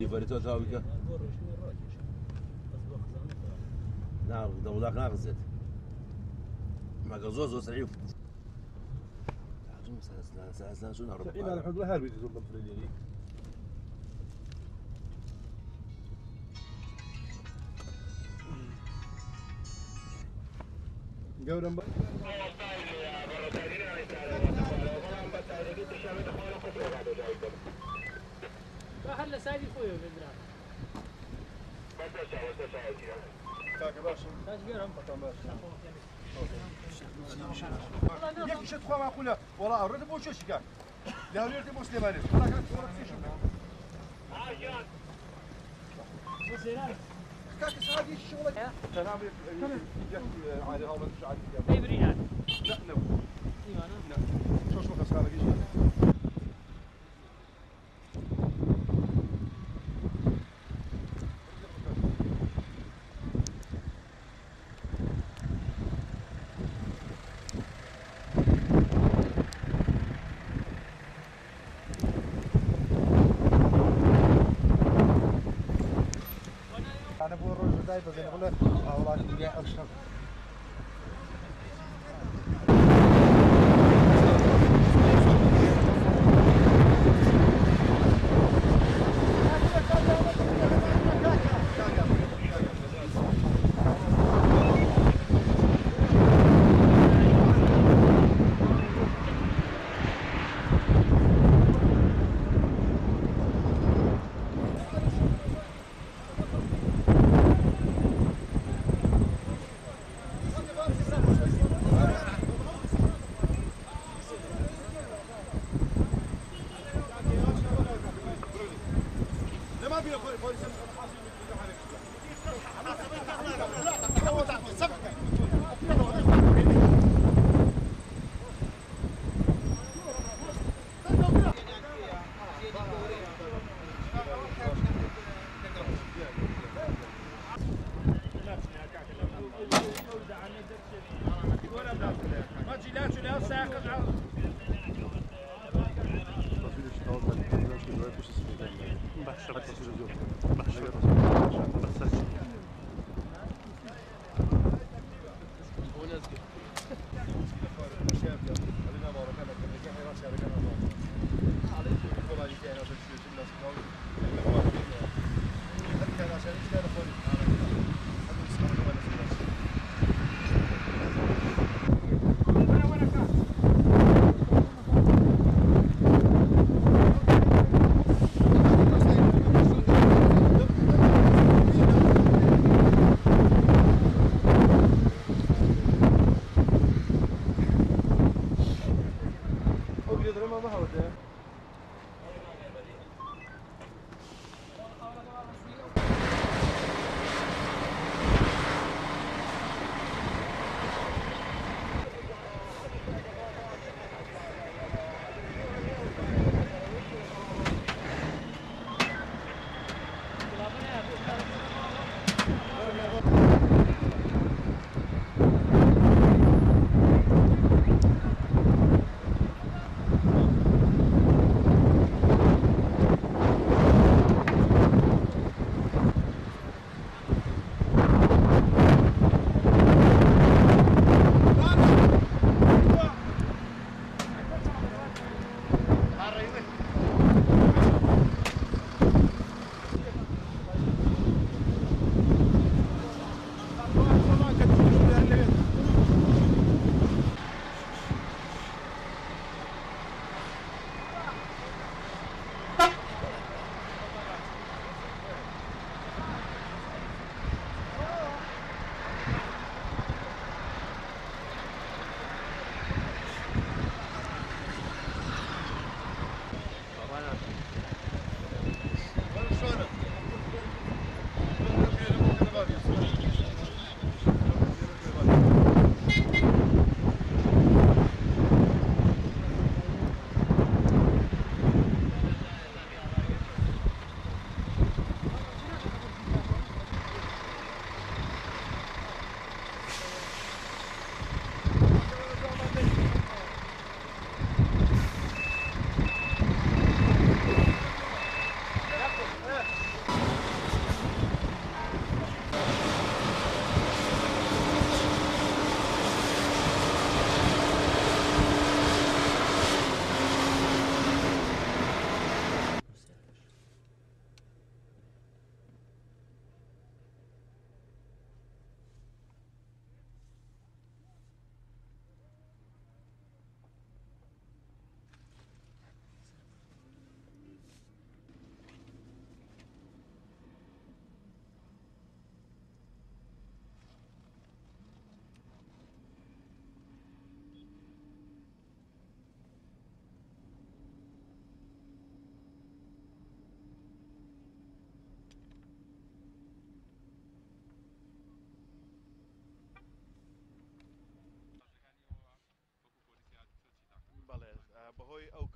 يفريتو تاويكا نعم دولاك ناقزت ما قزوز سعيف تعجم سلسلة شو نعرف إلى الحق لها البيت يزول بالفريدي قولن هلا سايدي خويا بالدرام كاكا باشا تاج قرم باشا يك شد خوا معقولة والله أرد بوش شو كاك لا وليت مسلماني ولا كانت ولا تسيشو عاجان وسيران كاك سعادي الشغل تمام يحكي عادي هذا مش عادي فيبرينات لا نو ايوانا لا شو خسارة جيش أنا بقول رجل دايما زي نقول أولاد اللي أشرب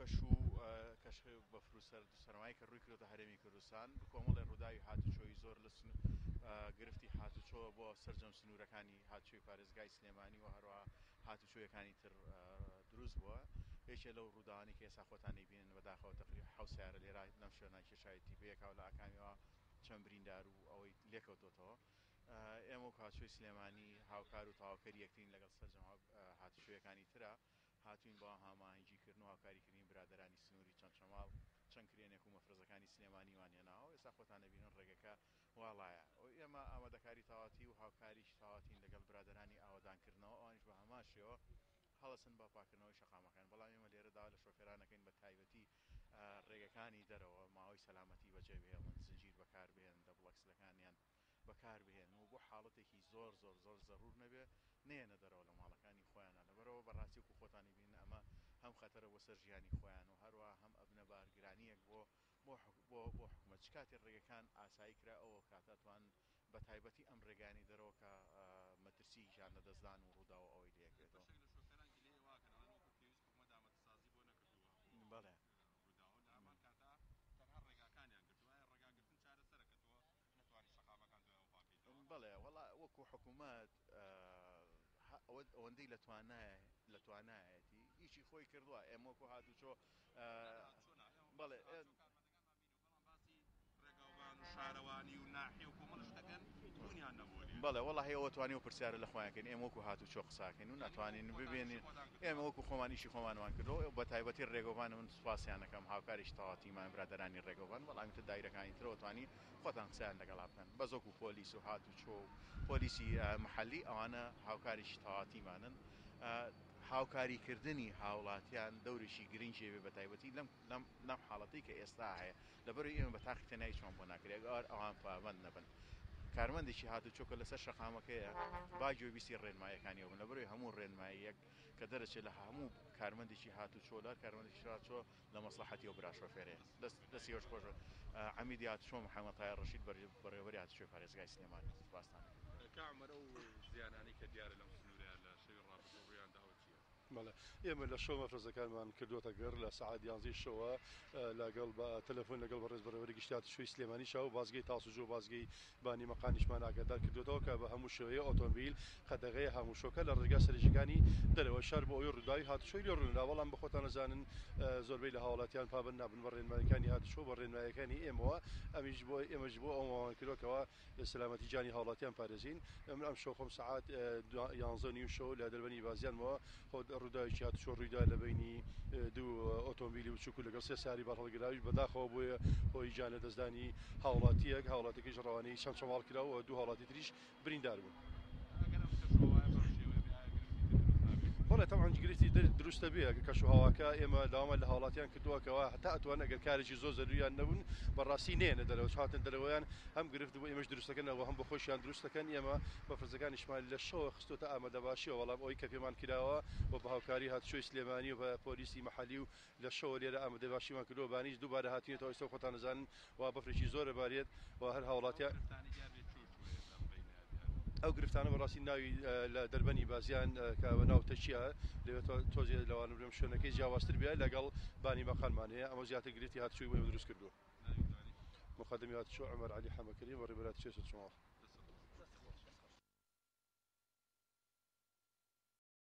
کەش و کەش بە سەرمایی کە ڕووی کردۆتە هەرێمی کوردستان کۆمەڵی ڕووداوی هاتوچۆی زۆر لە گرفتی هاتوچۆ بۆ سەرجەم سنوورەکانی هاتوچۆی پارێزگای سلێمانی و هەروە هاتوچۆیەکانی تر دروست بووە یەکێ لەو ڕووداوانی کە ئێستا خۆتانی بینن بەداخەوە تقریبا 7 سیارە لێرە لەم شوێنە کێشایەتی بەیەکاو لە ئاکامیەوە چەند بریندار و ئەوەی لێکەوتۆتەوە ئێمە و هاتوچۆی سلێمانی هاوکار و تاواکەری یەکترین لەگەڵ سەرجەم هاتوچۆیەکانی ترە هاتوین بۆ هاماهەنگیکردن و هاوکاریکردنی برادرانی سنووری چەند شەماڵ چەند کرێنێک و مەفرەزەکانی سلێمانی وانێناوە ئێستا خۆتانە بینن ڕێگەکە واڵایە ئێمە ئامادەکاری تاواتی و هاوکاریش تاواتین لەگەڵ برادرانی ئاوادانکردنەوە ئەوانش بە هەماشەوە هەڵەسن بە پاکردنەوەی شەقامەکان بەڵام ئێمە لێرەدا لە شۆفێرانەکەین بە تایبەتی ڕێگەکانی دەرەوە ماوەی سەلامەتی بەجێبهێڵن زنجیر بەکاربهێن دەبڵەکسلەکانیان بەکاربهێن و بۆ حاڵەتێکی زۆر زەڕور نەبێ نێنە دەرەوە لە ماڵەکانی خۆیانە لەبەرەوە بەڕاستی و خۆتانی بین ئەمە هەم خەتەرە بۆ سەر ژیانی خۆیان و هەروە هەم ئەبنە بارگرانیەک بۆ حکوومەت چ کاتێک ڕێگەکان ئاسایی کرا ئەوە کاتاتوان بە تایبەتی ئەم ڕێگانی دەرەوە کە مەترسیشان لە دەستدان و ڕوودا و ئەوەی لێکرێتەوە بەڵێ بەڵێ وەڵا وەکو حکوومەت ئەوەندەی لە توانایەتی هیچی خۆی کردووە ئێمە وەکو هاتوچۆ بەڵێ شارەوانی و ناحی و کۆمەڵ شتەکەن بوونیان نەبووە بەڵێ وەڵا هەیە ئەوەتوانی و پرسیارە لە خۆیانکەین ئێمە وەکو هاتوچۆ قساکەین و ناتوانین ببێنین ئێمە وەکو خۆمانیشی خۆمانوان کردەوە بە تایبەتی ڕێگەوان من سوپاسیان دەکەم هاوکاریش تەواوەتیمان برادرانی ڕێگەوان بەڵامی تر دایرەکانی ترەوە توانی خۆتان قسەیان لەگەڵا بکەن بە زۆکو پۆلیس و هاتوچۆ و پۆلیسی محەلی ئەوانە هاوکاریشی تەواوەتیمانن هاوکاریکردنی هاوڵاتیان دەورێکی گرنگێ بە تایبەتی لەم حاڵەتی کە ئێستا هەیە لەبەرەوەی ئێمە بە تاقی تەنایی چۆن بۆ ناکرێت ئەوان پابەند نەبن کارمەندێکی هاتوچۆکە لەسەر شەقامەکەیە با گوێبیستی ڕێنمایەکانیەوە بن لەبەرەوەی هەموو ڕێنماییەک کە دەرەچێت لە هەموو کارمەندێکی هاتوچۆ لە کارمەندێکی هاتوچۆ لە مەسلحەتی و برا شۆفێرەیە دەستی هۆش خۆش عەمیدی هاتوچۆ محەممەد تایر ڕەشید بەڕێوەبەری هاتوچۆی پارێزگای سلێمانی سوپاسان کامەرە و زیانانی کە دیارە لەم سنوورەیە لە شەوی ڕابردووڕیان داوە چییە؟ بەڵێ ئێمە لە شەو مەفرەزەکانمان کردوتە گەر لە سەعات 11 شەوە لەگەڵ بە تەلەفۆن لەگەڵ بەڕێز بەڕێوەری گشتیاتی شوێی سلێمانی شاو بازگەی تاسوجۆ بازگەی بانی مەقانیشمان ئاگادار کردوێتەوە کە بە هەموو شێوەیە ئۆتۆمبیل قەدەغەیە هەمووشۆکە لە ڕێگا سەرنجەکانی دەرەوە شار بۆ ئەوەی ڕووداوی هاتوچۆی لێ ڕوونا بەڵام بە خۆتان نەزانن زۆربەی لە هاوڵاتیان پابند نابن بە ڕێنمایەکانی هاتوچۆ بە ڕێنمایەکانی ئێمەوە ئێمەش بۆ ئەومان کردوەکەوە سەلامەتی جانی هاوڵاتیان پارێزین ئەم شەو خۆم سەعات 11 شەو لە دەربەنی بازیانەوە ڕووداوی هاتوچۆ ڕوویدا لە بینی دوو ئۆتۆمبیلی وچووک لەگەڵ سێ ساری بەڕهەڵگراوی بەداخەوە بۆیە هۆی جانە دەستدانی هاوڵاتێکیش ڕەوانەی چەند شەماڵ کراوە دوو هاوڵاتی تریش بریندار بوون بەڵێ تەمان گرفتی دروستە بێ کەشوهاواکە ئێمە داوامە لە هاوڵاتیان کردووەکەوە هەتا ئەتوان ئەگەر کارێکی زۆر زەروریان نەبوون بەڕاستی نێنە دەرەوە هاتن دەرەوەیان هەم گرفت بۆ ئێمەش دروستەکەنەوە هەم بە خۆشیان دروستەکەن ئێمە بە فرزەکانیشمان لە شەوە خستۆتە ئامادەباشیەوە وەڵام ئەوەی کە پێمان کراوە بۆ بە هاوکاری هاتوچۆی سلێمانی و بە پۆلیسی مەحەلی و لە شەوە لێرە ئامادەباشیمان کردووە بانیش دووبارە هاتوینێتەوە ئێستا خۆتان نەزانن وا بەفرێکی زۆرە بارێت و هەر هاوڵاتیان ئەو گرفتانە بەڕاستی ناوی لە دەربەنی بازیان کە ناو تەچیە لەوێت تۆزیە لەوان برم شوێنەکەی جیاوازتر بێ لەگەڵ بانی مەقانمانەیە ئەمە زیاتر گرفتی هاتوچۆی بۆ دروست کردووە مقدمی هاتوچۆ عومەر عەلی حەمەکەری بەڕێوەبەری هاتوچۆی سەرچۆماڵ